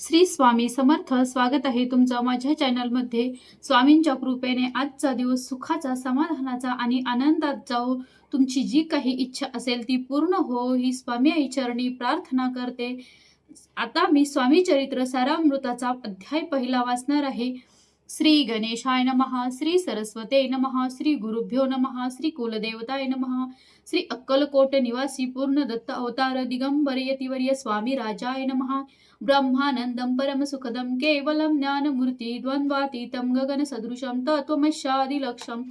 श्री स्वामी समर्थ. स्वागत आहे तुमचं माझ्या चॅनलमध्ये. स्वामींच्या कृपेने आजचा दिवस सुखाचा, समाधानाचा आणि आनंदात जाओ. तुमची जी काही इच्छा असेल ती पूर्ण हो, ही स्वामी आई चरणी प्रार्थना करते. आता मी स्वामी चरित्र सारामृताचा अध्याय पहिला वाचणार आहे. श्री गणेशाय नमः, श्री सरस्वते नमः, श्री गुरुभ्यो नमः, श्री कुलदेवताय नमः, श्री अक्कलकोट निवासी पूर्ण दत्त अवतार दिगंबर यतिवर्य स्वामी राजाय नमः. ब्रह्मानंदं परमसुखदं केवलं ज्ञानमूर्ति द्वन्द्वातीतं गगनसदृशं तत्त्वमस्यादिलक्ष्यम्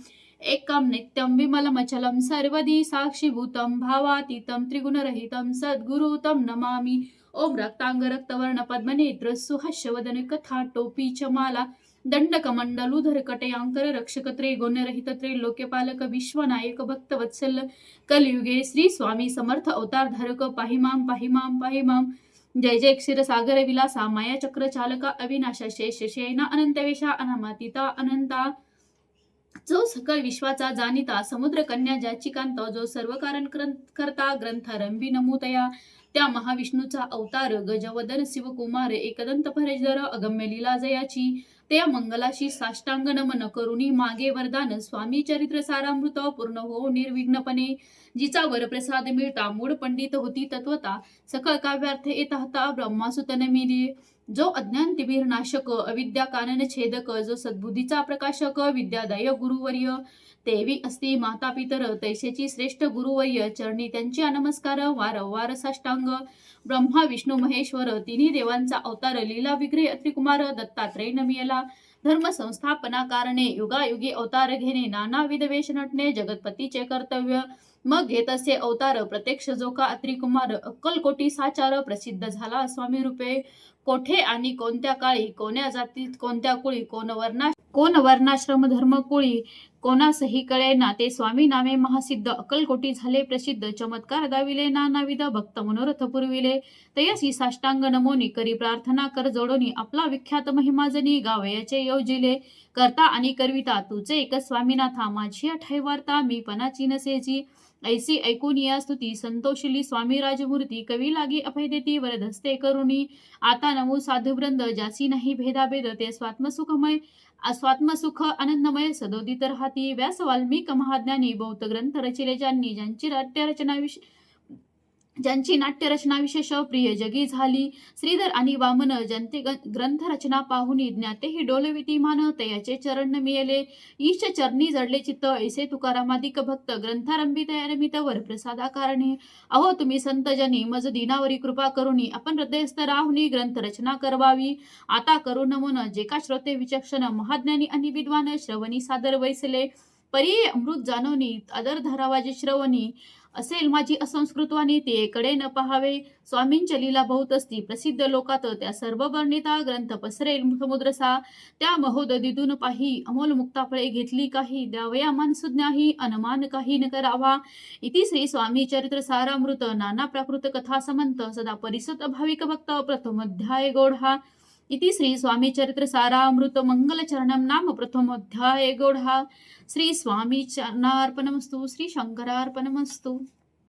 एकं नित्यं विमलमचलं सर्वदी साक्षीभूतं भावातीतं त्रिगुणरहितं सद्गुरु तं नमामि. ओम रक्तांग रक्तवर्ण पद्मनेत्र सुहास्यवदन कथा टोपी चमाला दंडकमंडलुधर कटयांकर रक्षकत्रे गुणरहित त्रैलोक्यपालक विश्वनायक भक्तवत्सल कलियुगे श्री स्वामी समर्थ अवतार धारक पाहिमाम पाहिमाम पाहिमाम. जय जय क्षीरसागर विलासा माया चक्र चालका अविनाशा शेष शयना अनंतवेशा अनामातीता अनंता. जो सकळ विश्वाचा जाणिता समुद्र कन्या ज्याची कांत जो सर्व कारण करता ग्रंथ रंभी नमूतया. त्या महाविष्णूचा अवतार गजवदन शिवकुमार एकदंत भरेजर अगम्य लीला जयाची. त्या मंगलाशी साष्टांग नमन करुणी मागे वरदान स्वामी चरित्र सारामृत पूर्ण हो निर्विघ्नपणे. जिचा वरप्रसाद मिळता मूळ पंडित होती तत्वता सकळ काव्यार्थ येता होता ब्रह्मासुतन मिली. जो अज्ञान तिबीर नाशक अविद्या कानन छेदक जो सद्बुद्धीचा प्रकाशक विद्यादाय गुरुवर्य. देवी असती माता पितर तैसेची श्रेष्ठ गुरुवर्य चरणी त्यांची नमस्कार वारंवार साष्टांग. ब्रह्मा विष्णू महेश्वर तिन्ही देवांचा अवतार लीला विग्रह अत्रिकुमार दत्तात्रय नमियला. धर्म संस्थापना कारणे युगायुगी अवतार घेणे नानाविध वेश नटणे जगतपतीचे कर्तव्य. मग घेत असे अवतार प्रत्यक्ष जो का अत्रिकुमार अक्कलकोटी साचार प्रसिद्ध झाला स्वामी रूपे. कोठे आणि कोणत्या काळी कोण्या जातीत कोणत्या कुळी कोण वर्णाश्रम धर्म कुळी कोणासही कळेना ते स्वामी नामे महासिद्ध अक्कलकोटी झाले प्रसिद्ध. चमत्कार दाविले नानाविध भक्त मनोरथ पुरविले. तयसी साष्टांग नमोनी करी प्रार्थना कर जोडोनी आपला विख्यात महिमाजनी गावयाचे योजिले. करता आणि करविता तुझे एक स्वामीनाथा माझी ठाई वार्ता मी पणाची नसेची. ऐसी ऐकून या स्तुती संतोषिली स्वामी राजमूर्ती कवी लागी अभय देती वरदस्ते करुणी. आता नमो साधुवृंद ज्यासी नाही भेदाभेद ते स्वात्मसुखमय स्वात्मसुख आनंदमय सदोदित राहती. व्यास वाल्मिक महाज्ञानी बौद्ध ग्रंथ रचिले ज्यांनी ज्यांची नाट्यरचना विशेष प्रिय जगी झाली. श्रीधर आणि वामन ज्यांचे ग्रंथरचना पाहुनी ज्ञातेही डोलविती मान तयाचे चरण मिळेले. ईश चरणी जडले चित्त ऐसे तुकारामादिक भक्त ग्रंथारंभित रमित वरप्रसादा कारणे. अहो तुम्ही संत जनी मज दिनावरी कृपा करुणी आपण हृदयस्थ राहुनी ग्रंथरचना करवावी. आता करू नमन जे का श्रोते विचक्षण महाज्ञानी आणि विद्वान श्रवणी सादर वैसले. परी अमृत जानवनी आदर धरावाजे श्रवणी असेल माझी असंस्कृतवाणी ते कडे न पहावे. स्वामींच्या लीला बहुत असती प्रसिद्ध लोकात त्या सर्व वर्णिता ग्रंथ पसरेल समुद्रसा. त्या महोदधीतून पाही अमोल मुक्ताफळे घेतली काही द्यावया मान सुज्ञाही अनमान काही न करावा. इति श्री स्वामी चरित्र सारामृत नाना प्राकृत कथा समंत सदा परिसत भाविक भक्त प्रथमोध्याय गौढा. इति श्री स्वामी चरित्र सारामृत मंगल चरणम नाम प्रथमोध्याय गौढा. श्री स्वामी चरणार्पणमस्तु. श्री शंकरार्पणमस्तु.